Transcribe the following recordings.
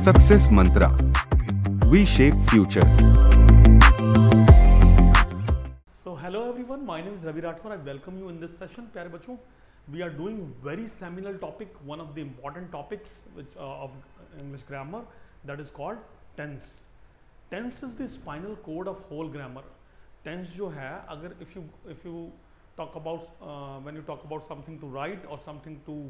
Success Mantra, V shape future. So hello everyone, my name is Ravi Rathore. I welcome you in this session. प्यारे बच्चों, we are doing very seminal topic, one of the important topics which of English grammar, that is called tense. Tense is the spinal cord of whole grammar. Tense जो है, अगर if you talk about when you talk about something to write or something to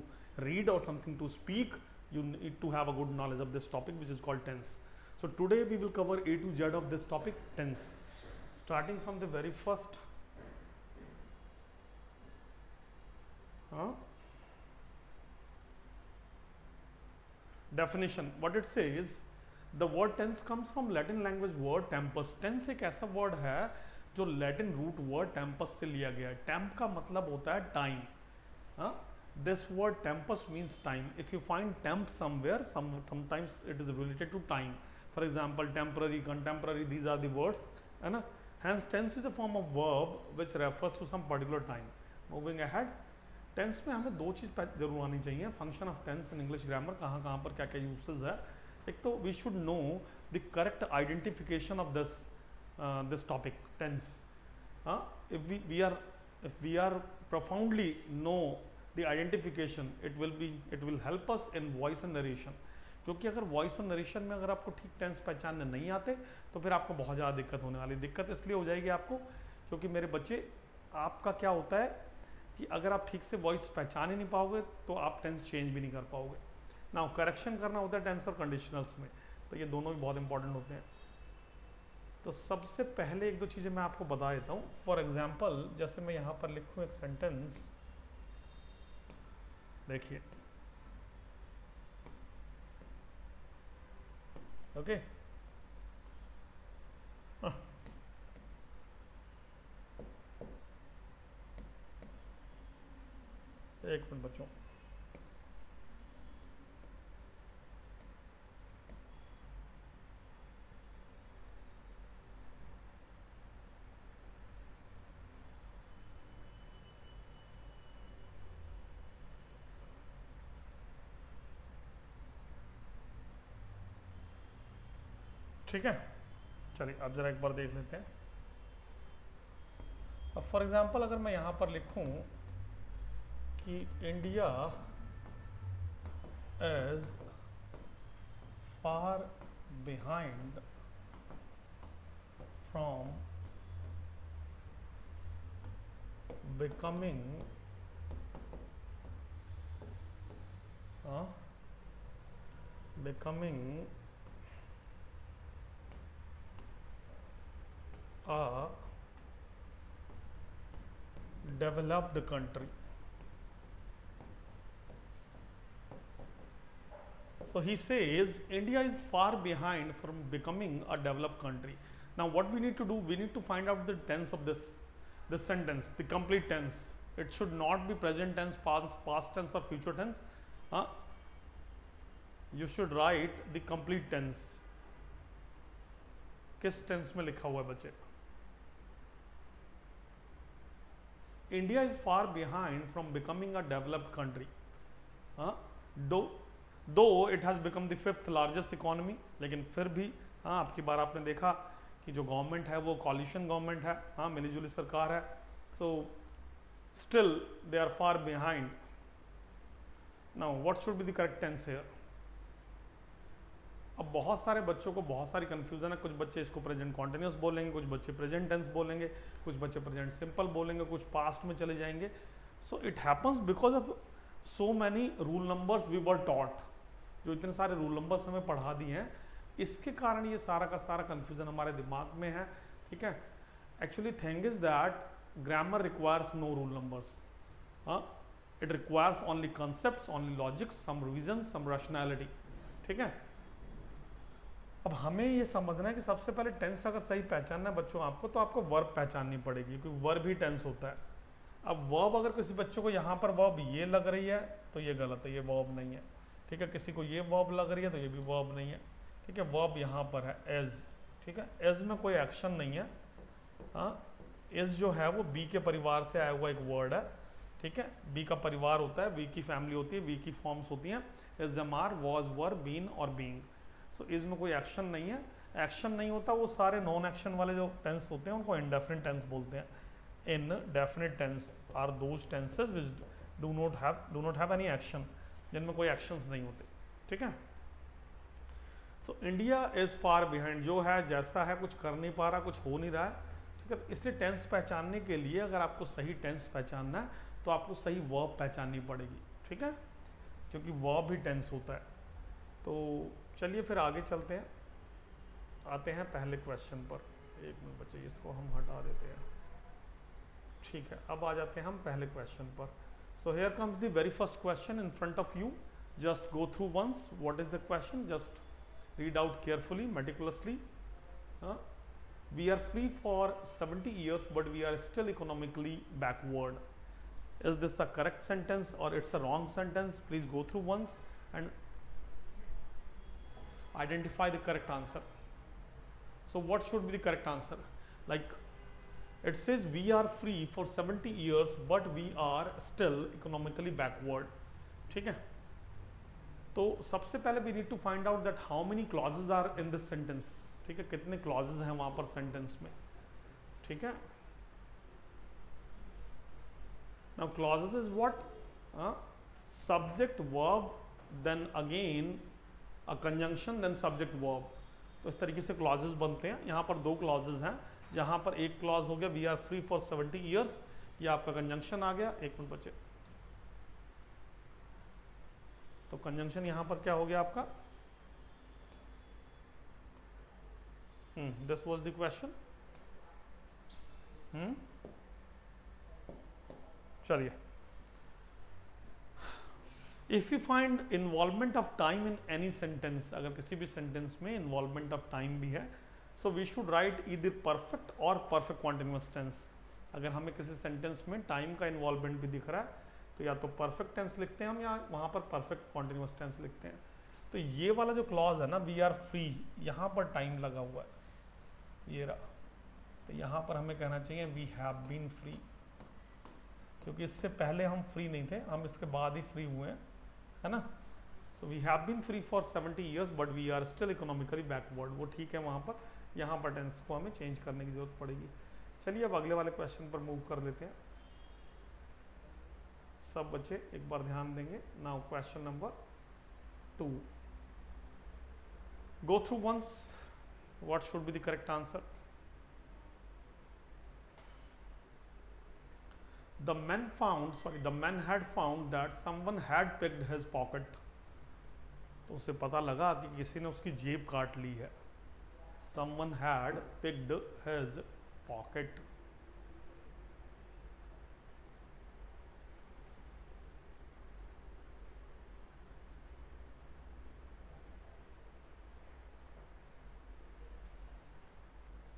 read or something to speak, you need to have a good knowledge of this topic which is called tense. So today we will cover A to Z of this topic, tense. Starting from the very first definition. What it says, the word tense comes from Latin language word tempus. Tense एक ऐसा word है जो Latin root word Tempest से लिया गया है. Temp का मतलब होता है time. This word tempus means time. If you find temp somewhere, sometimes it is related to time. For example temporary, contemporary, these are the words, है ना. Hence tense is a form of verb which refers to some particular time. Moving ahead, tense में हमें दो चीज़ जरूर आनी चाहिए. Function of tense in English grammar, कहाँ कहाँ पर क्या क्या यूसेज है. एक तो we should know the correct identification of this topic, tense. If we are profoundly know the identification, it will help us in voice and narration. क्योंकि अगर वॉइस और नरेशन में अगर आपको ठीक टेंस पहचानने नहीं आते तो फिर आपको बहुत ज़्यादा दिक्कत होने वाली. दिक्कत इसलिए हो जाएगी आपको क्योंकि मेरे बच्चे, आपका क्या होता है कि अगर आप ठीक से वॉइस पहचान ही नहीं पाओगे तो आप टेंस चेंज भी नहीं कर पाओगे. नाउ करेक्शन करना होता है टेंस और कंडीशनल्स में, तो ये दोनों भी बहुत इंपॉर्टेंट होते हैं. तो सबसे पहले एक दो चीज़ें मैं आपको बता देता हूँ. फॉर एग्जाम्पल, जैसे मैं यहाँ पर लिखूँ एक सेंटेंस, देखिए. ओके, एक मिनट बच्चों. ठीक है, चलिए अब जरा एक बार देख लेते हैं. अब फॉर एग्जांपल अगर मैं यहाँ पर लिखूँ कि India is far behind from becoming a developed country. So he says India is far behind from becoming a developed country. Now what we need to do, we need to find out the tense of this sentence, the complete tense. It should not be present tense, past tense or future tense. You should write the complete tense. किस tense में लिखा हुआ है बच्चे? India is far behind from becoming a developed country. Though it has become the 5th largest economy, लेकिन फिर भी आपकी बार आपने देखा कि जो गवर्नमेंट है वो कॉलिशन गवर्नमेंट है, मिलीजुली सरकार है. So still they are far behind. Now what should be the correct tense here? अब बहुत सारे बच्चों को बहुत सारी कंफ्यूजन है. कुछ बच्चे इसको प्रेजेंट कॉन्टिन्यूस बोलेंगे, कुछ बच्चे प्रेजेंट टेंस बोलेंगे, कुछ बच्चे प्रेजेंट सिंपल बोलेंगे, कुछ पास्ट में चले जाएंगे. So it happens because of so many rule numbers we were taught. जो इतने सारे रूल नंबर्स हमें पढ़ा दिए हैं, इसके कारण ये सारा का सारा कंफ्यूजन हमारे दिमाग में है. ठीक है, actually thing is that grammar requires no rule numbers. It requires only concepts, only logics, some reason, some rationality. ठीक है, अब हमें ये समझना है कि सबसे पहले टेंस अगर सही पहचानना है बच्चों आपको, तो आपको वर्ब पहचाननी पड़ेगी, क्योंकि वर्ब ही टेंस होता है. अब वर्ब अगर किसी बच्चों को यहाँ पर वर्ब ये लग रही है तो ये गलत है, ये वर्ब नहीं है. ठीक है, किसी को ये वर्ब लग रही है तो ये भी वर्ब नहीं है. ठीक है, वर्ब यहाँ पर है एज. ठीक है, एज में कोई एक्शन नहीं है. एज जो है वो बी के परिवार से आया हुआ एक वर्ड है. ठीक है, बी का परिवार होता है, बी की फैमिली होती है, बी की फॉर्म्स होती हैं. Is, am, are, was, were, been और बीइंग. सो इज में कोई एक्शन नहीं है, एक्शन नहीं होता, वो सारे नॉन एक्शन वाले जो टेंस होते हैं उनको इंडेफिनिट टेंस बोलते हैं। Indefinite tense are those tenses which do not have any action, जिनमें कोई एक्शंस नहीं होते, ठीक है। So India is far behind, जो है जैसा है कुछ कर नहीं पा रहा, कुछ हो नहीं रहा है, ठीक है। इसलिए टेंस पहचानने के लिए अगर आपको सही टेंस पहचानना है तो आपको सही वर्ब पहचाननी पड़ेगी, ठीक है, क्योंकि वर्ब भी टेंस होता है। तो चलिए फिर आगे चलते हैं, आते हैं पहले क्वेश्चन पर। एक मिनट बच्चे, इसको हम हटा देते हैं, ठीक है। अब आ जाते हैं हम पहले क्वेश्चन पर। So here comes the very first question in front of you, just go through once what is the question, just read out carefully, meticulously. We are free for 70 years but we are still economically backward. Is this a correct sentence or it's a wrong sentence? Please go through once and identify the correct answer. So what should be the correct answer? Like it says we are free for 70 years but we are still economically backward, ठीक है। तो सबसे पहले we need to find out that how many clauses are in this sentence, ठीक है, कितने clauses हैं वहां पर सेंटेंस में, ठीक है। Now clauses is what, subject verb then again a conjunction then subject verb. तो इस तरीके से क्लॉजेज बनते हैं। यहाँ पर दो क्लॉजेज हैं, जहां पर एक क्लॉज हो गया we are free for 70 years, ये आपका कंजंक्शन आ गया। एक मिनट बचे, तो कंजंक्शन यहां पर क्या हो गया आपका, दिस वाज द क्वेश्चन। चलिए, if you find involvement of time in any sentence, अगर किसी भी सेंटेंस में इन्वॉल्वमेंट ऑफ टाइम भी है, so we should write either perfect और परफेक्ट कॉन्टिन्यूअस टेंस। अगर हमें किसी सेंटेंस में टाइम का इन्वॉल्वमेंट भी दिख रहा है तो या तो परफेक्ट टेंस लिखते हैं हम, या वहां पर परफेक्ट कॉन्टिन्यूअस टेंस लिखते हैं। तो ये वाला जो क्लॉज है ना, वी आर फ्री, यहाँ पर टाइम लगा हुआ है, ये रहा। तो यहाँ पर हमें कहना चाहिए वी हैव बीन फ्री, क्योंकि इससे पहले हम फ्री नहीं थे, हम इसके बाद ही फ्री हुए हैं, है ना। So we have been free for 70 years but we are still economically backward, वो ठीक है वहाँ पर। यहाँ पर टेंस को हमें चेंज करने की जरूरत पड़ेगी। चलिए अब अगले वाले क्वेश्चन पर मूव कर लेते हैं। सब बच्चे एक बार ध्यान देंगे। Now question number 2, go through once what should be the correct answer. The man had found that someone had picked his pocket. तो उसे पता लगा कि किसी ने उसकी जेब काट ली है। Someone had picked his pocket.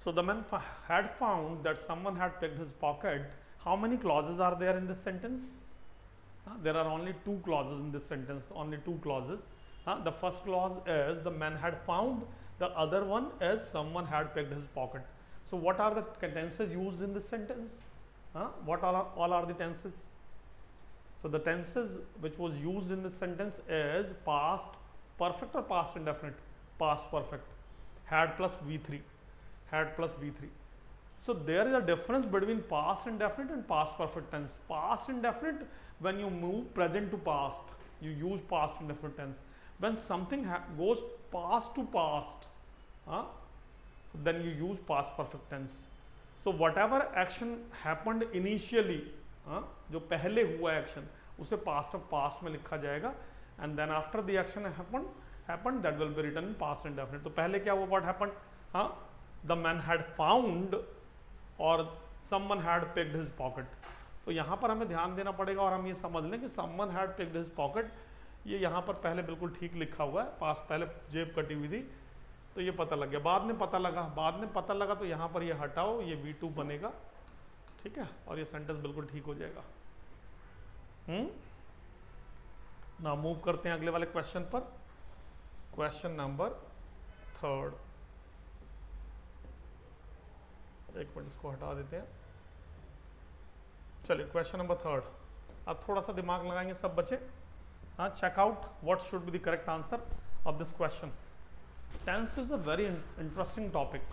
So the man had found that someone had picked his pocket. How many clauses are there in this sentence? There are only two clauses in this sentence, only two clauses. The first clause is the man had found, the other one is someone had picked his pocket. So what are the tenses used in this sentence? What all are the tenses? So the tenses which was used in this sentence is past perfect or past indefinite? Past perfect. Had plus V3. Had plus V3. So there is a difference between past indefinite and past perfect tense. Past indefinite, when you move present to past, you use past indefinite tense. When something goes past to past, so then you use past perfect tense. So whatever action happened initially, जो पहले हुआ action, उसे past of past में लिखा जाएगा, and then after the action happened, that will be written in past indefinite. तो पहले क्या हुआ? What happened? The man had found और someone had picked his pocket. तो यहाँ पर हमें ध्यान देना पड़ेगा और हम ये समझ लें कि someone had picked his pocket, ये यहाँ पर पहले बिल्कुल ठीक लिखा हुआ है, पास पहले जेब कटी हुई थी, तो ये पता लग गया। बाद में पता लगा तो यहाँ पर ये हटाओ, ये V2 बनेगा, ठीक है, और ये सेंटेंस बिल्कुल ठीक हो जाएगा। ना मूव करते हैं अगले वाले क्वेश्चन पर, क्वेश्चन नंबर 3। एक मिनट इसको हटा देते हैं। चलिए क्वेश्चन नंबर 3। अब थोड़ा सा दिमाग लगाएंगे सब बच्चे। Check out what should be the correct answer of this question. tense is a very interesting topic,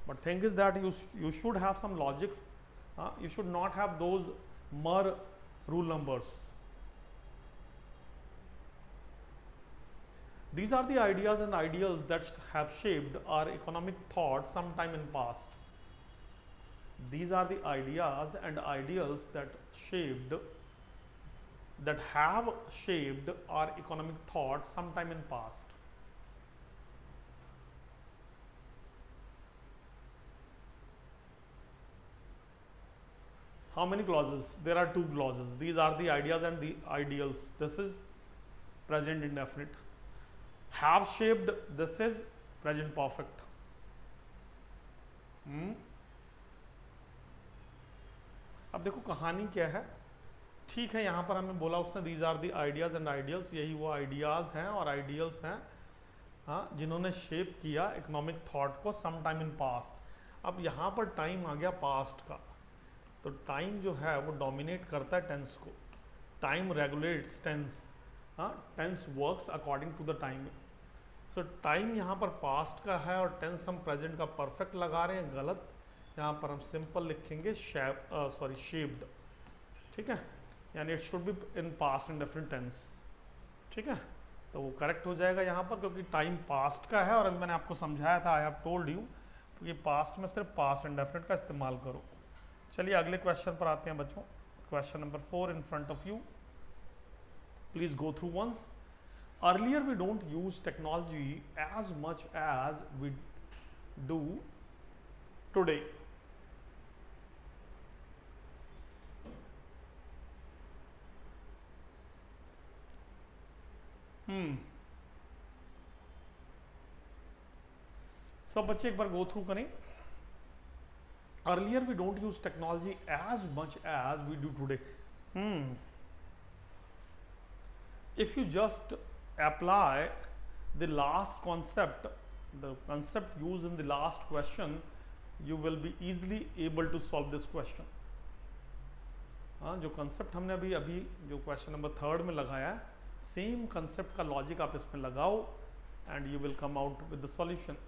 but thing is that you should have some logics. You should not have those mere rule numbers. These are the ideas and ideals that have shaped our economic thought sometime in past. These are the ideas and ideals that have shaped our economic thought sometime in past. How many clauses? There are 2 clauses. These are the ideas and the ideals. This is present indefinite. Have shaped, this is present perfect. अब देखो कहानी क्या है. ठीक है, यहाँ पर हमें बोला उसने these are the ideas and ideals. यही वो आइडियाज हैं और आइडियल्स हैं, हाँ, जिन्होंने शेप किया इकोनॉमिक थॉट को सम टाइम इन पास्ट. अब यहाँ पर टाइम आ गया पास्ट का, तो टाइम जो है वो डोमिनेट करता है टेंस को. Time regulates tense. Tense works according to the time. So time यहाँ पर पास्ट का है और टेंस हम प्रेजेंट का परफेक्ट लगा रहे हैं. गलत. यहाँ पर हम सिंपल लिखेंगे शेप्ड. ठीक है, यानी it should be in past indefinite tense. ठीक है, तो वो करेक्ट हो जाएगा यहाँ पर, क्योंकि टाइम पास्ट का है और अभी मैंने आपको समझाया था, आई हैव टोल्ड यू कि पास्ट में सिर्फ पास्ट इंडेफिनिट का इस्तेमाल करो. चलिए अगले क्वेश्चन पर आते हैं बच्चों. Question number 4 in front of you. Please go through once. Earlier we don't use technology as much as we do today. सब बच्चे एक बार गो थ्रू करें. Earlier we don't use technology as much as we do today. If you just apply the last concept, the concept used in the last question, you will be easily able to solve this question. जो concept हमने अभी जो question number 3 में लगाया है, same concept का logic आप इसमें लगाओ and you will come out with the solution.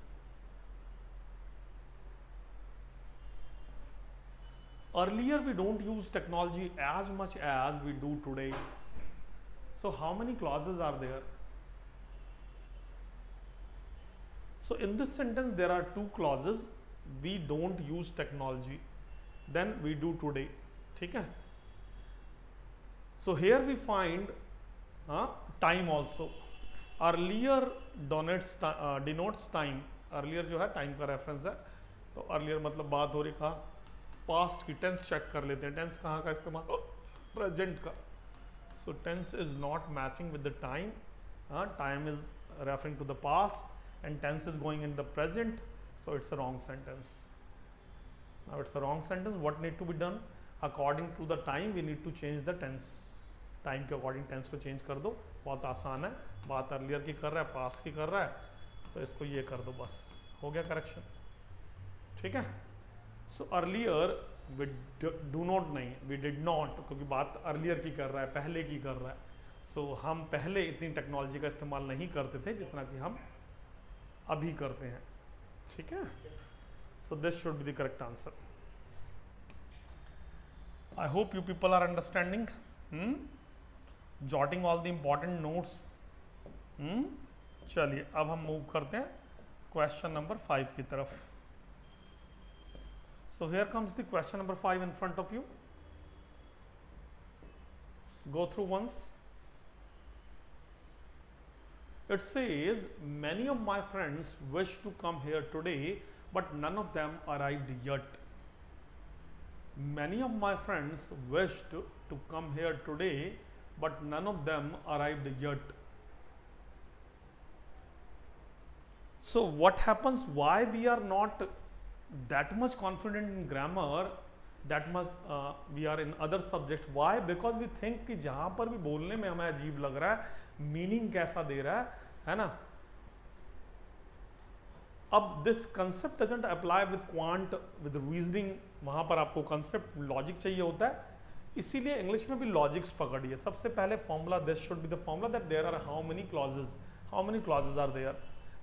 Earlier we don't use technology as much as we do today. So how many clauses are there? So in this sentence there are 2 clauses. We don't use technology, then we do today. ठीक है. So here we find time also. Earlier denotes time. Earlier जो है time का reference है, तो earlier मतलब बात हो रही कहाँ, past की. tense check कर लेते हैं. tense कहाँ का इस्तेमाल, present का. So tense is not matching with the time. Time is referring to the past and tense is going in the present, so it's a wrong sentence. Now it's a wrong sentence. What need to be done? According to the time we need to change the tense. Time के according tense को change कर दो. बहुत आसान है. बात earlier की कर रहा है, past की कर रहा है, तो इसको ये कर दो, बस हो गया correction. ठीक है. So earlier we do not नहीं, we did not, क्योंकि बात earlier की कर रहा है, पहले की कर रहा है. So हम पहले इतनी टेक्नोलॉजी का इस्तेमाल नहीं करते थे जितना कि हम अभी करते हैं. ठीक है. So this should be the correct answer. I hope you people are understanding. Jotting all the important notes. चलिए अब हम मूव करते हैं क्वेश्चन नंबर 5 की तरफ. So here comes the question number 5 in front of you. Go through once. It says, many of my friends wish to come here today, but none of them arrived yet. Many of my friends wished to come here today, but none of them arrived yet. So what happens, why we are not that much confident in grammar, that much we are in other subject? Why? Because we think कि जहाँ पर भी बोलने में हमें अजीब लग रहा है, मीनिंग कैसा दे रहा है ना. अब this concept doesn't apply with quant, with reasoning. वहाँ पर आपको कंसेप्ट लॉजिक चाहिए होता है, इसीलिए इंग्लिश में भी लॉजिक्स पकड़िए. सबसे पहले formula, this should be the formula that there are how many clauses are there.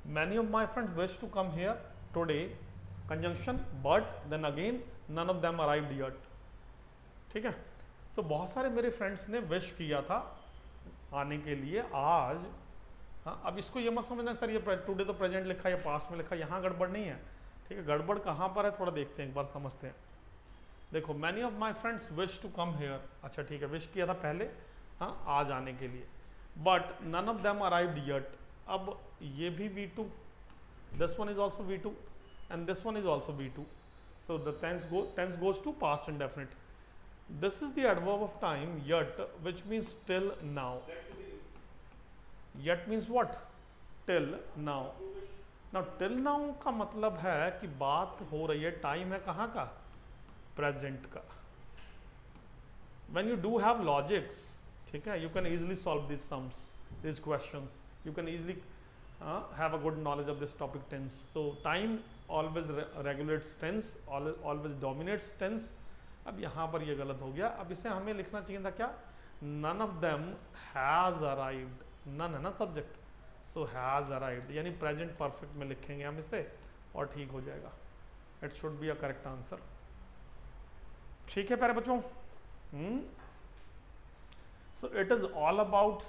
Many of my friends wish to come here today, conjunction, but then again none of them arrived yet. ठीक है, तो बहुत सारे मेरे friends ने wish किया था आने के लिए आज। हाँ, अब इसको ये मत समझना सर ये टुडे तो प्रेजेंट लिखा है या पास्ट में लिखा है, यहाँ गड़बड़ नहीं है। ठीक है, गड़बड़ कहाँ पर है थोड़ा देखते हैं, एक बार समझते हैं। देखो, many of my friends wish to come here, अच्छा ठीक है, विश किया था पहले, हाँ, आज आने के लिए, but none of them arrived yet. अब ये भी V2, this one is also V2 and this one is also V2, so the tense goes to past indefinite. This is the adverb of time yet, which means till now. Yet means what? Till now. Now till now का मतलब है कि बात हो रही है, time है कहाँ का? प्रेजेंट का। When you do have logics, ठीक है, you can easily solve these sums, these questions. You can easily have a good knowledge of this topic tense. So time always regulates tense, always dominates tense. अब यहाँ पर ये गलत हो गया। अब इसे हमें लिखना चाहिए था क्या? None of them has arrived. None है ना सब्जेक्ट, so has arrived, यानी प्रेजेंट परफेक्ट में लिखेंगे हम इसे और ठीक हो जाएगा। It should be a correct answer. ठीक है प्यारे बच्चों। So it is all about,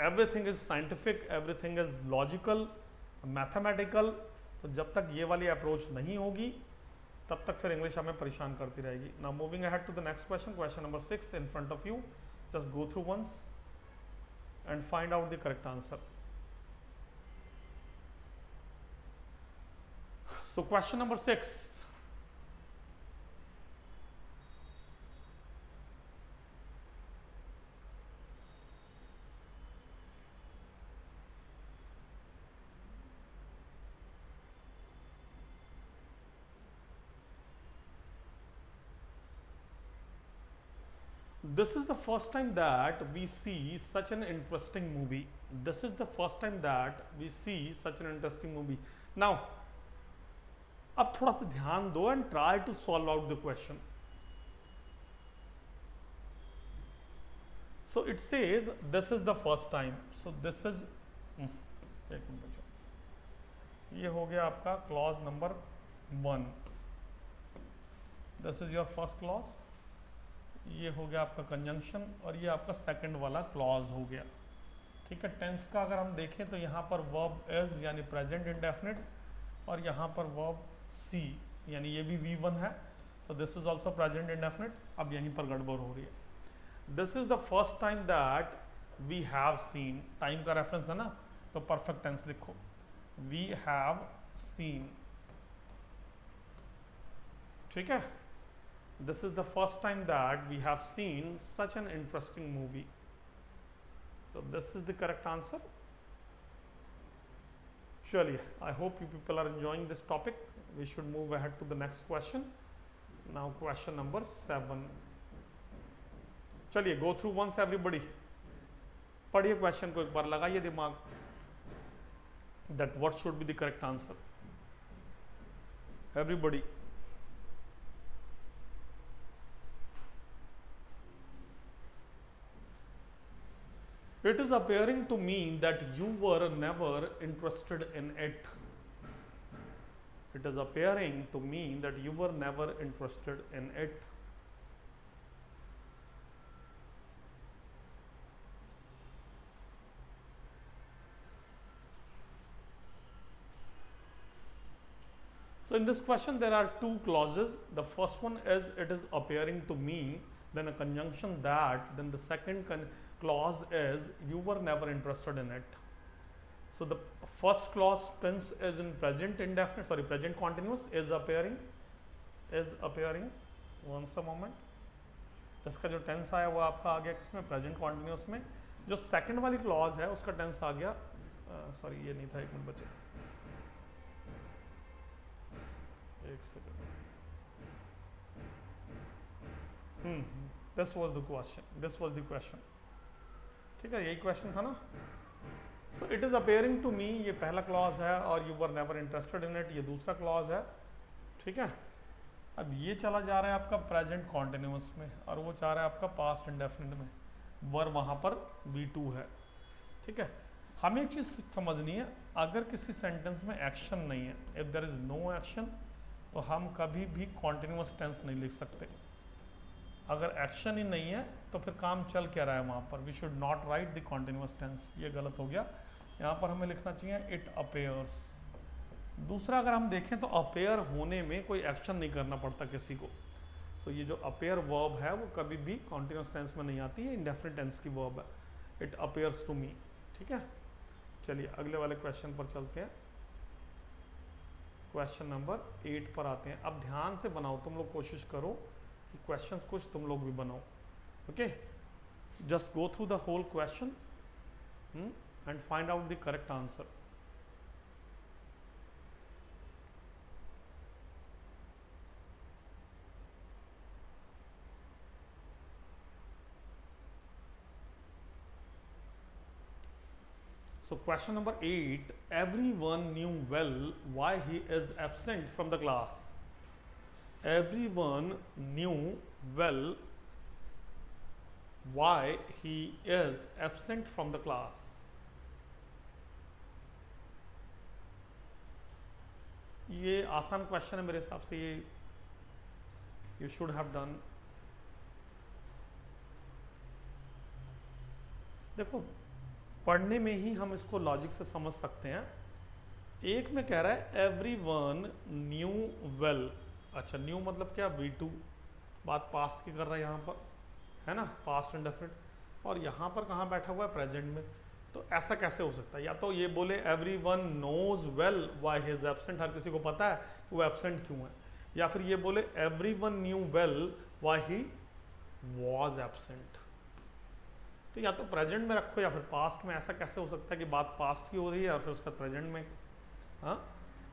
everything is scientific, everything is logical, mathematical. तो जब तक ये वाली अप्रोच नहीं होगी तब तक फिर इंग्लिश हमें परेशान करती रहेगी। Now moving ahead to the next question, question number 6 in front of you. Just go through once and find out the correct answer. So question number 6, this is the first time that we see such an interesting movie. This is the first time that we see such an interesting movie. Now, अब थोड़ा सा ध्यान दो and try to solve out the question. So it says this is the first time. So this is एक minute बच्चों, ये हो गया आपका clause number 1. This is your first clause. ये हो गया आपका कंजंक्शन और ये आपका सेकंड वाला क्लॉज हो गया। ठीक है, टेंस का अगर हम देखें तो यहाँ पर वर्ब इज यानी प्रेजेंट इंडेफिनिट और यहाँ पर वर्ब सी यानी ये भी V1 है, तो this is also present indefinite. अब यहीं पर गड़बड़ हो रही है। This is the first time that we have seen, time का रेफरेंस है ना, तो परफेक्ट टेंस लिखो, वी हैव सीन। ठीक है, this is the first time that we have seen such an interesting movie. So this is the correct answer. Surely, I hope you people are enjoying this topic. We should move ahead to the next question. Now question number 7. चलिए, go through once everybody. पढ़िए question को एक बार, लगाइए दिमाग, that what should be the correct answer. Everybody. It is appearing to me that you were never interested in it. It is appearing to me that you were never interested in it. So in this question there are two clauses. The first one is it is appearing to me, then a conjunction that, then the second clause is you were never interested in it. So the first clause tense is in present indefinite, sorry, present continuous, is appearing, once a moment. इसका जो tense आया वो आपका आ गया किसमें? Present continuous में। जो second वाली क्लॉज है उसका टेंस आ गया, सॉरी ये नहीं था, एक मिनट बचे, एक second. This was the question, this was the question. ठीक है, यही क्वेश्चन था ना। So it is appearing to me, ये पहला क्लॉज है, और you were never interested in it, ये दूसरा क्लॉज है। ठीक है, अब ये चला जा रहा है आपका प्रेजेंट कॉन्टिन्यूस में और वो जा रहा है आपका पास्ट इंडेफिनिट में, वर वहां पर V2 है। ठीक है, हमें एक चीज़ समझनी है, अगर किसी सेंटेंस में एक्शन नहीं है, if there is no action, तो हम कभी भी कॉन्टिन्यूस टेंस नहीं लिख सकते। अगर एक्शन ही नहीं है तो फिर काम चल क्या रहा है वहाँ पर, we should not write the continuous tense, ये गलत हो गया। यहाँ पर हमें लिखना चाहिए इट अपेयर्स। दूसरा, अगर हम देखें तो अपेयर होने में कोई एक्शन नहीं करना पड़ता किसी को। सो ये जो अपेयर वर्ब है वो कभी भी कॉन्टिन्यूस टेंस में नहीं आती है, इंडेफिनिट टेंस की वर्ब है। इट अपेयर्स टू मी, ठीक है। चलिए अगले वाले क्वेश्चन पर चलते हैं। क्वेश्चन नंबर 8 पर आते हैं। अब ध्यान से बनाओ, तुम लोग कोशिश करो कि क्वेश्चंस कुछ तुम लोग भी बनाओ, okay. Just go through the whole question and find out the correct answer. So question number 8, everyone knew well why he is absent from the class. Everyone knew well why he is absent from the class. ये आसान question है मेरे हिसाब से, ये you should have done. देखो पढ़ने में ही हम इसको लॉजिक से समझ सकते हैं। एक में कह रहा है एवरी वन न्यू वेल, अच्छा न्यू मतलब क्या, V2, बात पास्ट की कर रहा है यहाँ पर, है ना, पास्ट इंडेफिनिट, और यहाँ पर कहाँ बैठा हुआ है, प्रेजेंट में। तो ऐसा कैसे हो सकता है, या तो ये बोले everyone knows well why he is absent, हर किसी को पता है वो एब्सेंट क्यों है, या फिर ये बोले everyone knew well why he was absent. तो या तो प्रेजेंट में रखो या फिर पास्ट में। ऐसा कैसे हो सकता है कि बात पास्ट की हो रही है और फिर उसका प्रेजेंट में। हाँ,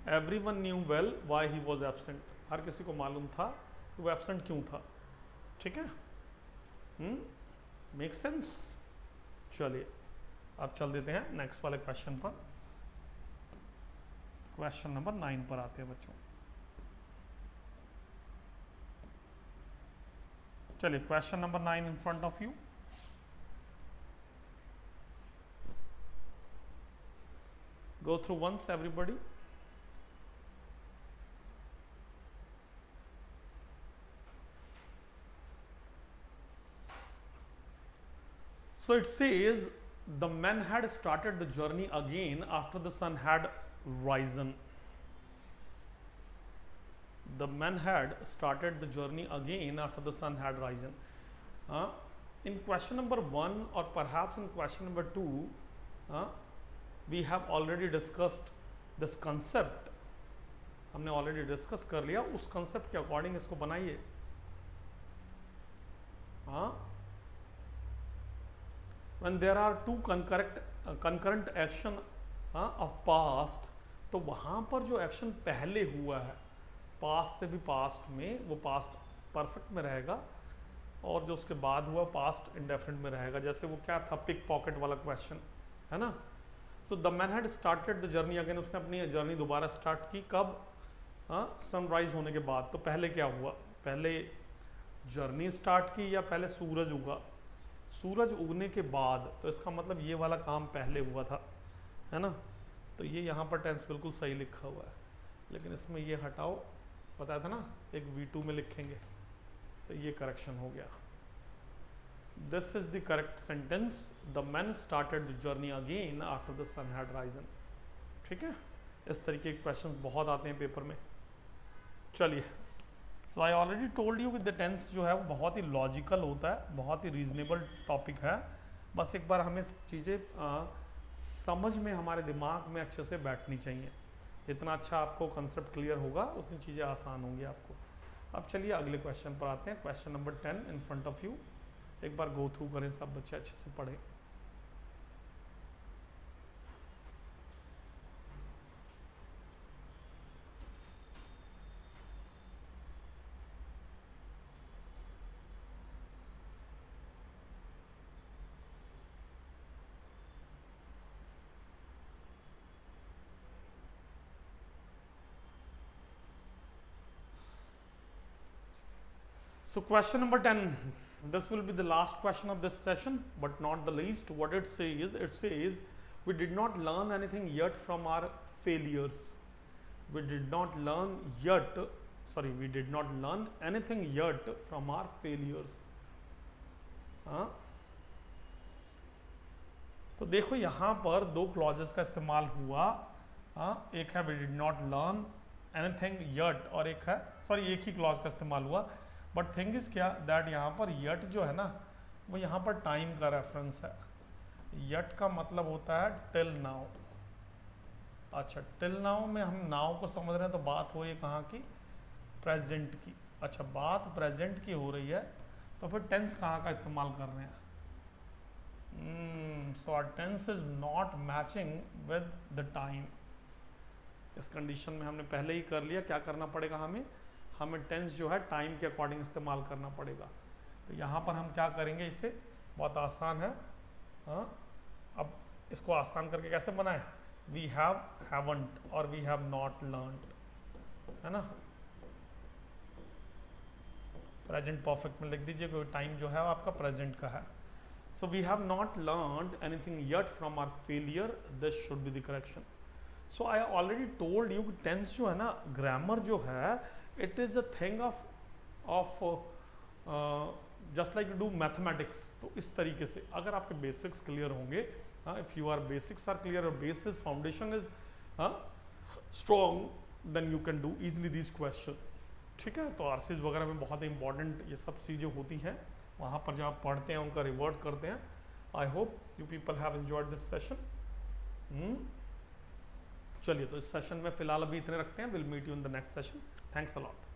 everyone knew well why he was absent, हर किसी को मालूम था कि वो एब्सेंट क्यों था, ठीक है। Make sense. चलिए अब चल देते हैं नेक्स्ट वाले क्वेश्चन पर। क्वेश्चन नंबर 9 पर आते हैं बच्चों। चलिए question number 9 in front of you. Go through once everybody. So it says the men had started the journey again after the sun had risen. The men had started the journey again after the sun had risen. In question number 1 or perhaps in question number 2, we have already discussed this concept. हमने already discuss कर लिया, उस concept के according इसको बनाइए। when there are two concurrent action of past, तो वहाँ पर जो एक्शन पहले हुआ है पास्ट से भी पास्ट में, वो पास्ट परफेक्ट में रहेगा, और जो उसके बाद हुआ पास्ट इंडेफिनिट में रहेगा। जैसे वो क्या था, पिक पॉकेट वाला क्वेश्चन है ना। So the man had started the journey again, उसने अपनी जर्नी दोबारा स्टार्ट की, कब, सनराइज होने के बाद। तो पहले क्या हुआ, पहले जर्नी स्टार्ट की या पहले सूरज उगा? सूरज उगने के बाद, तो इसका मतलब ये वाला काम पहले हुआ था, है ना। तो ये यहाँ पर टेंस बिल्कुल सही लिखा हुआ है, लेकिन इसमें ये हटाओ, बताया था ना एक V2 में लिखेंगे, तो ये करेक्शन हो गया। This is the correct sentence, the man started the journey again after the sun had risen. ठीक है, इस तरीके के क्वेश्चंस बहुत आते हैं पेपर में। चलिए, so I already told you with the tense जो है वो बहुत ही लॉजिकल होता है, बहुत ही रीजनेबल टॉपिक है। बस एक बार हमें चीज़ें समझ में हमारे दिमाग में अच्छे से बैठनी चाहिए। जितना अच्छा आपको कंसेप्ट क्लियर होगा उतनी चीज़ें आसान होंगी आपको। अब चलिए अगले क्वेश्चन पर आते हैं। Question number 10 in front of you. एक बार गो थ्रू करें, सब बच्चे अच्छे से पढ़ें। So question number 10, this will be the last question of this session, but not the least. What it says we did not learn anything yet from our failures, we did not learn yet, sorry we did not learn anything yet from our failures. तो देखो यहां पर दो clauses का इस्तेमाल हुआ। एक है we did not learn anything yet, और एक है, सॉरी एक ही क्लॉज का इस्तेमाल हुआ, बट थिंग इज क्या दैट यहाँ पर येट जो है ना वो यहाँ पर टाइम का रेफरेंस है। येट का मतलब होता है टिल नाउ। अच्छा, टिल नाउ में हम नाउ को समझ रहे हैं, तो बात हो रही है कहाँ की, प्रेजेंट की। अच्छा, बात प्रेजेंट की हो रही है, तो फिर टेंस कहाँ का इस्तेमाल कर रहे हैं? So our tense is not matching with the time. इस कंडीशन में हमने पहले ही कर लिया, क्या करना पड़ेगा हमें टेंस जो है टाइम के अकॉर्डिंग इस्तेमाल करना पड़ेगा। तो यहाँ पर हम क्या करेंगे, इसे बहुत आसान है। अब इसको आसान करके कैसे बनाएं? वी हैव, हैवंट और वी हैव नॉट लर्नड, है ना। प्रेजेंट परफेक्ट में लिख दीजिए, क्योंकि टाइम जो है आपका प्रेजेंट का है। So we have not learned anything yet from our failure, this should be the correction. So I already told you, tense जो है ना, ग्रामर जो है, it is a thing of just like you do mathematics. तो इस तरीके से अगर आपके बेसिक्स क्लियर होंगे, if you are basics are clear और basis foundation is strong, then you can do easily this question. ठीक है, तो आरसीज वगैरह में बहुत इंपॉर्टेंट ये सब चीज़ें होती हैं, वहाँ पर जब आप पढ़ते हैं उनका रिवर्ट करते हैं। I hope you people have enjoyed this session. चलिए, तो इस सेशन में फिलहाल अभी इतने रखते हैं। Will meet you in the next session. Thanks a lot.